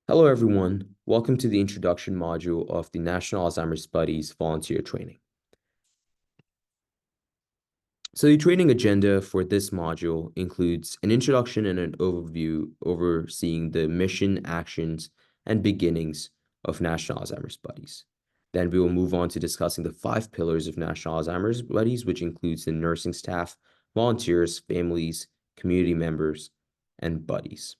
Hello, everyone. Welcome to the introduction module of the National Alzheimer's Buddies volunteer training. So the training agenda for this module includes an introduction and an overview overseeing the mission, actions, and beginnings of National Alzheimer's Buddies. Then we will move on to discussing the 5 pillars of National Alzheimer's Buddies, which includes the nursing staff, volunteers, families, community members, and buddies.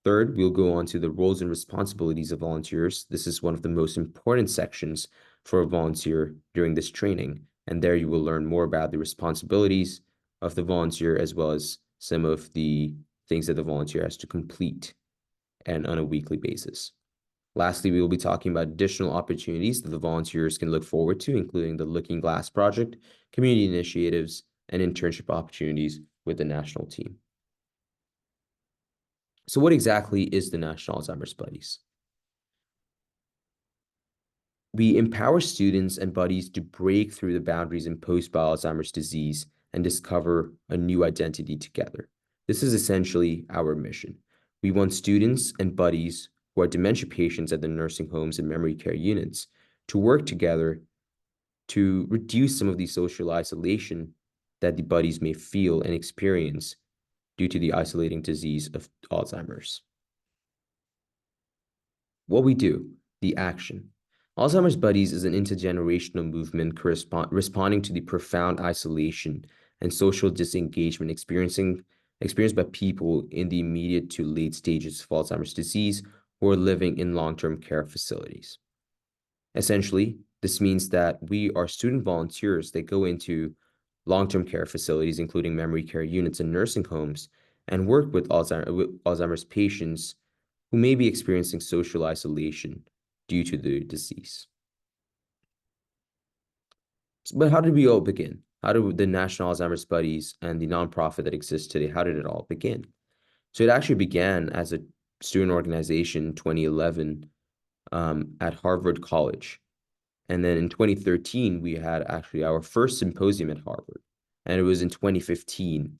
Third, we'll go on to the roles and responsibilities of volunteers. This is one of the most important sections for a volunteer during this training, and there you will learn more about the responsibilities of the volunteer as well as some of the things that the volunteer has to complete and on a weekly basis. Lastly, we will be talking about additional opportunities that the volunteers can look forward to, including the Looking Glass Project, community initiatives, and internship opportunities with the national team. So what exactly is the National Alzheimer's Buddies? We empower students and buddies to break through the boundaries imposed by Alzheimer's disease and discover a new identity together. This is essentially our mission. We want students and buddies who are dementia patients at the nursing homes and memory care units to work together to reduce some of the social isolation that the buddies may feel and experience due to the isolating disease of Alzheimer's. What we do, the action. Alzheimer's Buddies is an intergenerational movement responding to the profound isolation and social disengagement experienced by people in the immediate to late stages of Alzheimer's disease who are living in long-term care facilities. Essentially, this means that we are student volunteers that go into long-term care facilities, including memory care units and nursing homes, and work with Alzheimer's patients who may be experiencing social isolation due to the disease. But how did we all begin? How did the National Alzheimer's Buddies and the nonprofit that exists today, how did it all begin? So it actually began as a student organization in 2011 at Harvard College. And then in 2013, we had actually our first symposium at Harvard. And it was in 2015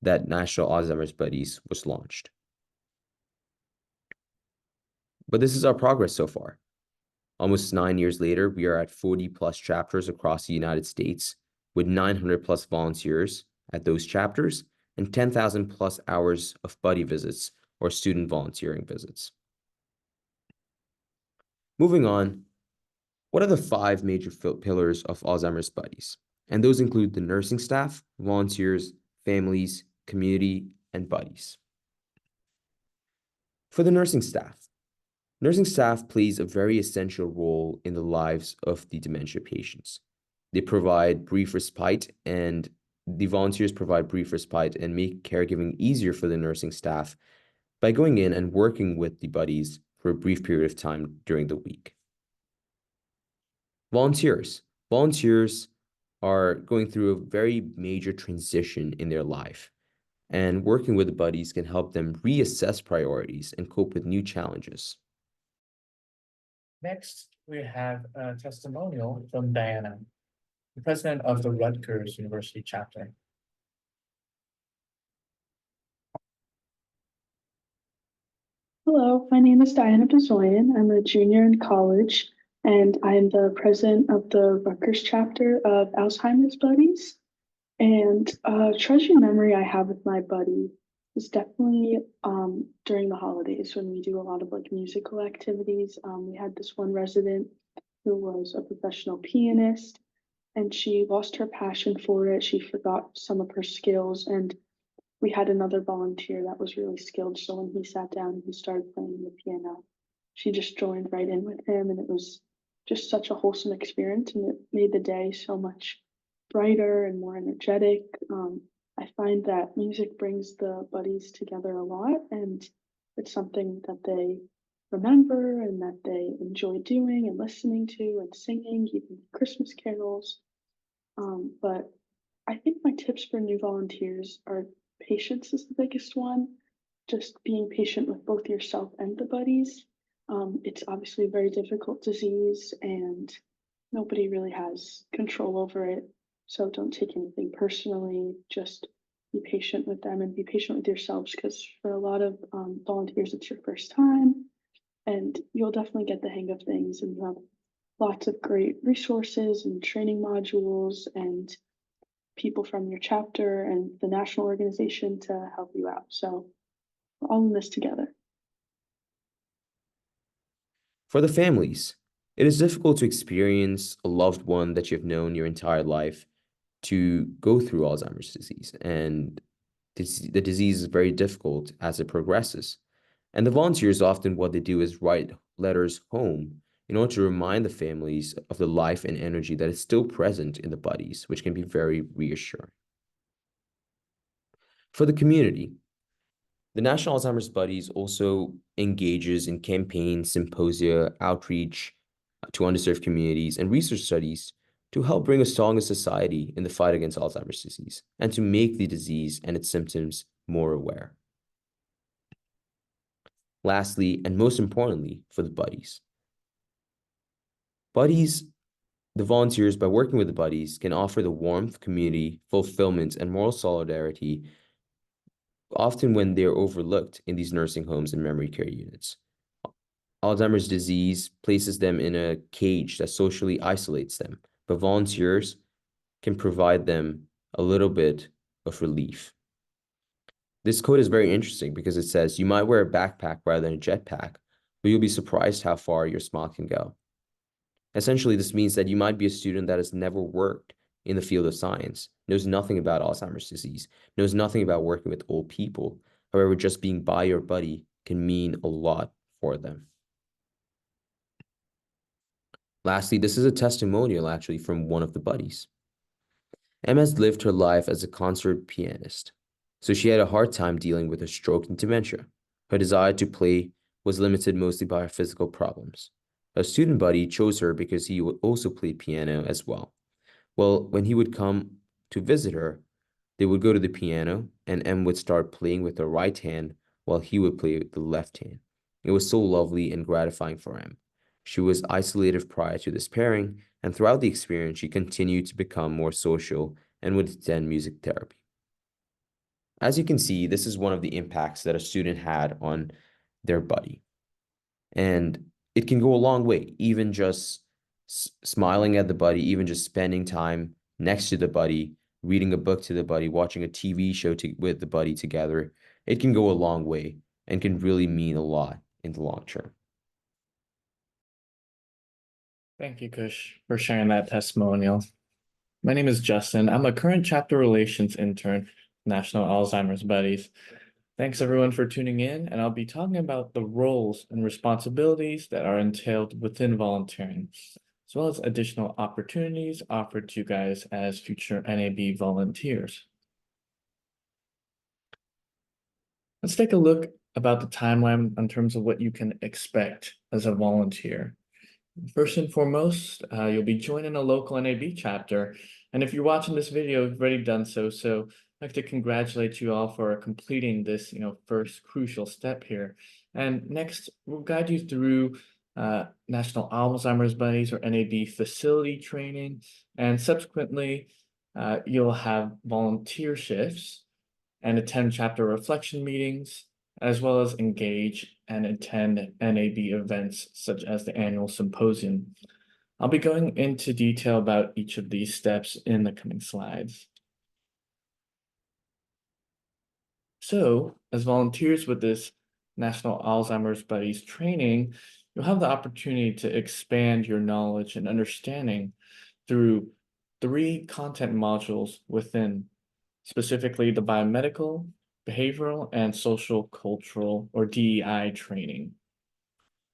that National Alzheimer's Buddies was launched. But this is our progress so far. Almost 9 years later, we are at 40 plus chapters across the United States with 900 plus volunteers at those chapters and 10,000 plus hours of buddy visits or student volunteering visits. Moving on, what are the 5 major pillars of Alzheimer's Buddies? And those include the nursing staff, volunteers, families, community, and buddies. For the nursing staff plays a very essential role in the lives of the dementia patients. They provide brief respite, and the volunteers provide brief respite and make caregiving easier for the nursing staff by going in and working with the buddies for a brief period of time during the week. Volunteers are going through a very major transition in their life, and working with the buddies can help them reassess priorities and cope with new challenges. Next, we have a testimonial from Diana, the president of the Rutgers University chapter. Hello, my name is Diana Bezoyan. I'm a junior in college, and I'm the president of the Rutgers chapter of Alzheimer's Buddies. And a treasured memory I have with my buddy is definitely during the holidays when we do a lot of like musical activities. We had this one resident who was a professional pianist, and she lost her passion for it. She forgot some of her skills, and we had another volunteer that was really skilled. So when he sat down and he started playing the piano, she just joined right in with him. And it was just such a wholesome experience. And it made the day so much brighter and more energetic. I find that music brings the buddies together a lot. And it's something that they remember and that they enjoy doing and listening to and singing, even Christmas carols. But I think my tips for new volunteers are patience is the biggest one. Just being patient with both yourself and the buddies. It's obviously a very difficult disease and nobody really has control over it. So don't take anything personally. Just be patient with them and be patient with yourselves, because for a lot of volunteers, it's your first time, and you'll definitely get the hang of things. And you have lots of great resources and training modules and people from your chapter and the national organization to help you out. So we're all in this together. For the families, it is difficult to experience a loved one that you've known your entire life to go through Alzheimer's disease. And the disease is very difficult as it progresses. And the volunteers often what they do is write letters home in order to remind the families of the life and energy that is still present in the buddies, which can be very reassuring. For the community, the National Alzheimer's Buddies also engages in campaigns, symposia, outreach to underserved communities, and research studies to help bring a stronger society in the fight against Alzheimer's disease and to make the disease and its symptoms more aware. Lastly, and most importantly, for the buddies. The volunteers, by working with the buddies, can offer the warmth, community, fulfillment, and moral solidarity often when they're overlooked in these nursing homes and memory care units. Alzheimer's disease places them in a cage that socially isolates them, but volunteers can provide them a little bit of relief. This quote is very interesting because it says, "You might wear a backpack rather than a jetpack, but you'll be surprised how far your smile can go." Essentially, this means that you might be a student that has never worked in the field of science, knows nothing about Alzheimer's disease, knows nothing about working with old people. However, just being by your buddy can mean a lot for them. Lastly, this is a testimonial actually from one of the buddies. Emma has lived her life as a concert pianist, so she had a hard time dealing with her stroke and dementia. Her desire to play was limited mostly by her physical problems. A student buddy chose her because he would also play piano as well. Well, when he would come to visit her, they would go to the piano and Em would start playing with the right hand while he would play with the left hand. It was so lovely and gratifying for Em. She was isolated prior to this pairing, and throughout the experience, she continued to become more social and would attend music therapy. As you can see, this is one of the impacts that a student had on their buddy. And it can go a long way, even just smiling at the buddy, even just spending time next to the buddy, reading a book to the buddy, watching a TV show with the buddy together. It can go a long way and can really mean a lot in the long term. Thank you, Kush, for sharing that testimonial. My name is Justin. I'm a current chapter relations intern, National Alzheimer's Buddies. Thanks everyone for tuning in, and I'll be talking about the roles and responsibilities that are entailed within volunteering, as well as additional opportunities offered to you guys as future NAB volunteers. Let's take a look about the timeline in terms of what you can expect as a volunteer. First and foremost, you'll be joining a local NAB chapter. And if you're watching this video, you've already done so. So I'd like to congratulate you all for completing this, first crucial step here. And next, we'll guide you through National Alzheimer's Buddies or NAB facility training. And subsequently, you'll have volunteer shifts and attend chapter reflection meetings, as well as engage and attend NAB events such as the annual symposium. I'll be going into detail about each of these steps in the coming slides. So, as volunteers with this National Alzheimer's Buddies training, you'll have the opportunity to expand your knowledge and understanding through 3 content modules within, specifically the biomedical, behavioral, and social cultural or DEI training.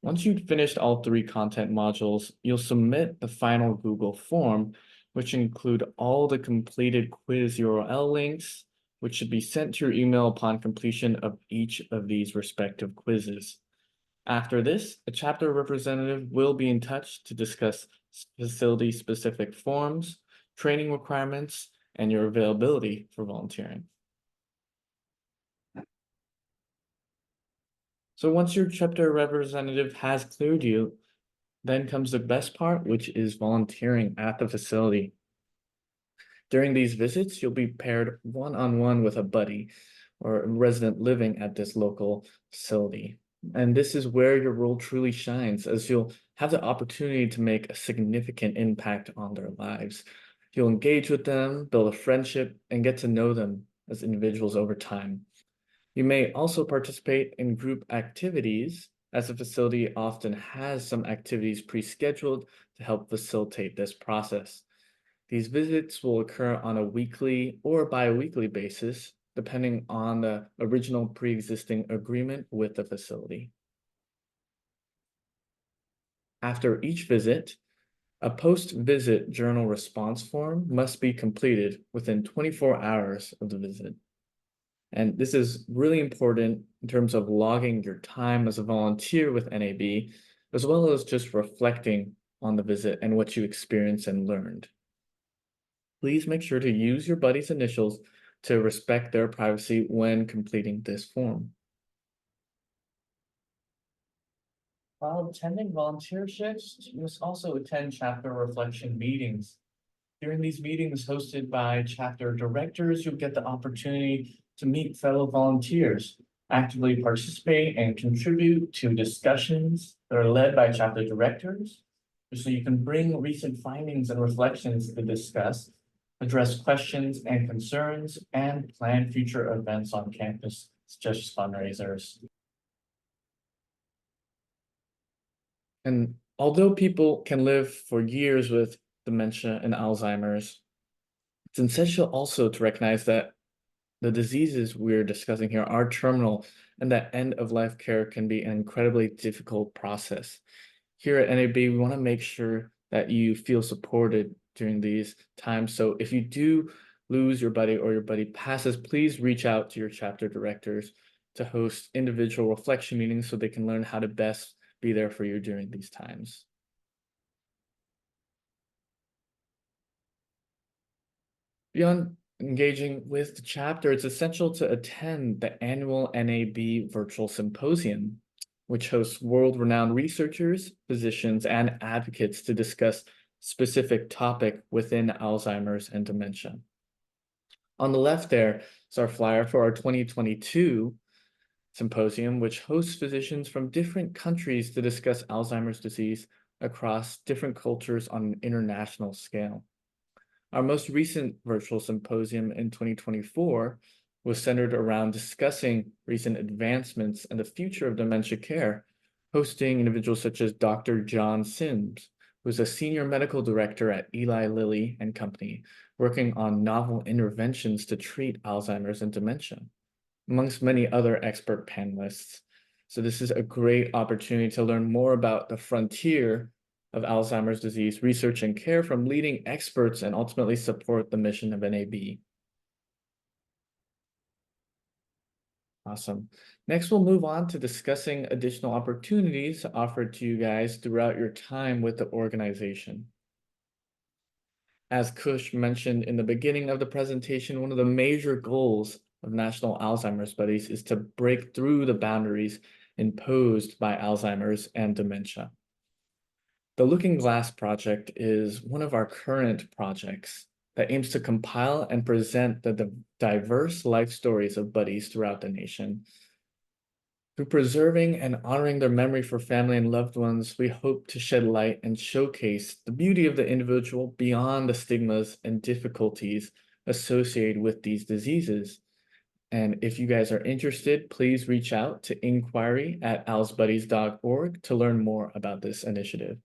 Once you've finished all 3 content modules, you'll submit the final Google form, which include all the completed quiz URL links, which should be sent to your email upon completion of each of these respective quizzes. After this, a chapter representative will be in touch to discuss facility-specific forms, training requirements, and your availability for volunteering. So once your chapter representative has cleared you, then comes the best part, which is volunteering at the facility. During these visits, you'll be paired one-on-one with a buddy or a resident living at this local facility. And this is where your role truly shines, as you'll have the opportunity to make a significant impact on their lives. You'll engage with them, build a friendship, and get to know them as individuals over time. You may also participate in group activities, as the facility often has some activities pre-scheduled to help facilitate this process. These visits will occur on a weekly or bi-weekly basis, depending on the original pre-existing agreement with the facility. After each visit, a post-visit journal response form must be completed within 24 hours of the visit. And this is really important in terms of logging your time as a volunteer with NAB, as well as just reflecting on the visit and what you experienced and learned. Please make sure to use your buddy's initials to respect their privacy when completing this form. While attending volunteer shifts, you must also attend chapter reflection meetings. During these meetings hosted by chapter directors, you'll get the opportunity to meet fellow volunteers, actively participate and contribute to discussions that are led by chapter directors, so you can bring recent findings and reflections to discuss, address questions and concerns, and plan future events on campus, such as fundraisers. And although people can live for years with dementia and Alzheimer's, it's essential also to recognize that the diseases we're discussing here are terminal, and that end-of-life care can be an incredibly difficult process. Here at NAB, we want to make sure that you feel supported during these times. So if you do lose your buddy or your buddy passes, please reach out to your chapter directors to host individual reflection meetings so they can learn how to best be there for you during these times. Beyond engaging with the chapter, it's essential to attend the annual NAB Virtual Symposium, which hosts world-renowned researchers, physicians, and advocates to discuss specific topic within Alzheimer's and dementia. On the left there is our flyer for our 2022 symposium, which hosts physicians from different countries to discuss Alzheimer's disease across different cultures on an international scale. Our most recent virtual symposium in 2024 was centered around discussing recent advancements and the future of dementia care, hosting individuals such as Dr. John Sims, who's a senior medical director at Eli Lilly and Company, working on novel interventions to treat Alzheimer's and dementia, amongst many other expert panelists. So this is a great opportunity to learn more about the frontier of Alzheimer's disease research and care from leading experts, and ultimately support the mission of NAB. Awesome. Next, we'll move on to discussing additional opportunities offered to you guys throughout your time with the organization. As Kush mentioned in the beginning of the presentation, one of the major goals of National Alzheimer's Buddies is to break through the boundaries imposed by Alzheimer's and dementia. The Looking Glass Project is one of our current projects that aims to compile and present the diverse life stories of buddies throughout the nation. Through preserving and honoring their memory for family and loved ones, we hope to shed light and showcase the beauty of the individual beyond the stigmas and difficulties associated with these diseases. And if you guys are interested, please reach out to inquiry@alzbuddies.org to learn more about this initiative.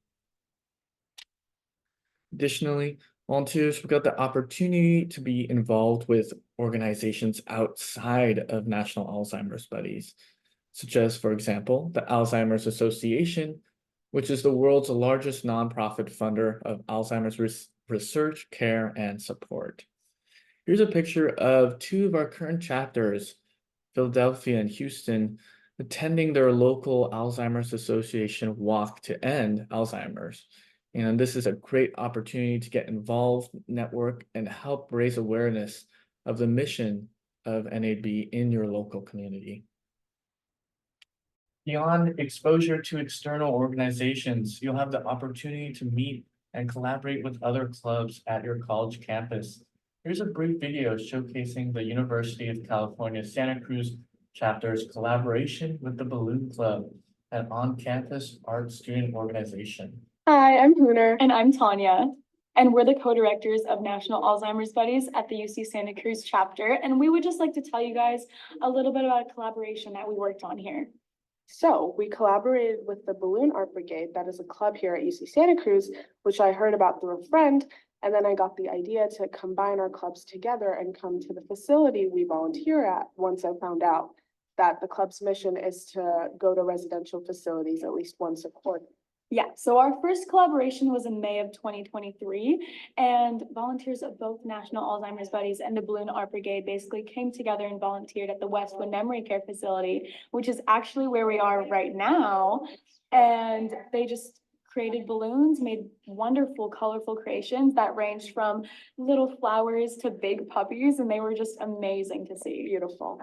Additionally, volunteers got the opportunity to be involved with organizations outside of National Alzheimer's Buddies, such as, for example, the Alzheimer's Association, which is the world's largest nonprofit funder of Alzheimer's research, care, and support. Here's a picture of two of our current chapters, Philadelphia and Houston, attending their local Alzheimer's Association walk to end Alzheimer's. And this is a great opportunity to get involved, network, and help raise awareness of the mission of NAB in your local community. Beyond exposure to external organizations, you'll have the opportunity to meet and collaborate with other clubs at your college campus. Here's a brief video showcasing the University of California, Santa Cruz chapter's collaboration with the Balloon Club, an on-campus art student organization. Hi, I'm Hooner. And I'm Tanya, and we're the co-directors of National Alzheimer's Buddies at the UC Santa Cruz chapter. And we would just like to tell you guys a little bit about a collaboration that we worked on here. So we collaborated with the Balloon Art Brigade, that is a club here at UC Santa Cruz, which I heard about through a friend. And then I got the idea to combine our clubs together and come to the facility we volunteer at once I found out that the club's mission is to go to residential facilities at least once a quarter. Yeah, so our first collaboration was in May of 2023, and volunteers of both National Alzheimer's Buddies and the Balloon Art Brigade basically came together and volunteered at the Westwood Memory Care Facility, which is actually where we are right now. And they just created balloons, made wonderful, colorful creations that ranged from little flowers to big puppies, and they were just amazing to see. Beautiful.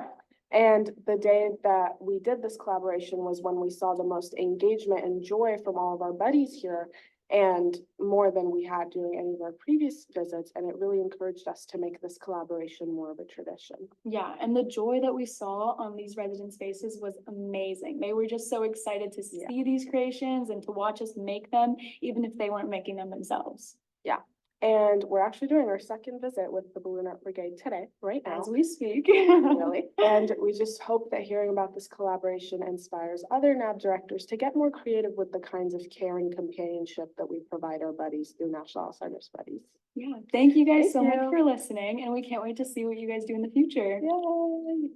And the day that we did this collaboration was when we saw the most engagement and joy from all of our buddies here, and more than we had during any of our previous visits. And it really encouraged us to make this collaboration more of a tradition. Yeah, and the joy that we saw on these residents' faces was amazing. They were just so excited to see these creations and to watch us make them, even if they weren't making them themselves. Yeah. And we're actually doing our second visit with the Balloon Art Brigade today, right now. As we speak. Really. And we just hope that hearing about this collaboration inspires other NAB directors to get more creative with the kinds of care and companionship that we provide our buddies through National Alzheimer's Buddies. Yeah, thank you guys Thank so much you. for listening, and we can't wait to see what you guys do in the future.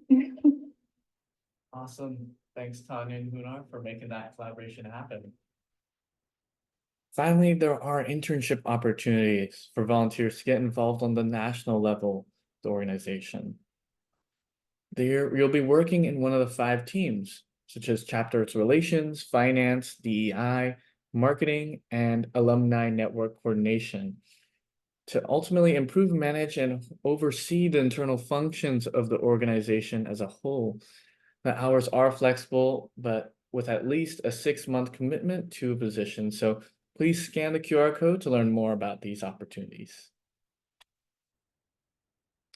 Yay! Awesome. Thanks, Tanya and Hunar, for making that collaboration happen. Finally, there are internship opportunities for volunteers to get involved on the national level of the organization. There, you'll be working in one of the 5 teams, such as chapters relations, finance, DEI, marketing, and alumni network coordination, to ultimately improve, manage, and oversee the internal functions of the organization as a whole. The hours are flexible, but with at least a 6-month commitment to a position. So please scan the QR code to learn more about these opportunities.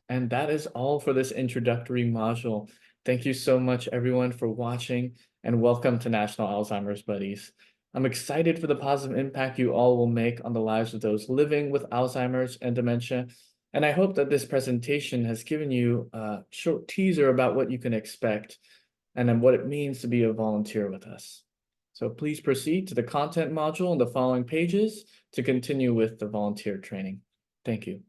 And that is all for this introductory module. Thank you so much, everyone, for watching, and welcome to National Alzheimer's Buddies. I'm excited for the positive impact you all will make on the lives of those living with Alzheimer's and dementia. And I hope that this presentation has given you a short teaser about what you can expect and then what it means to be a volunteer with us. So please proceed to the content module on the following pages to continue with the volunteer training. Thank you.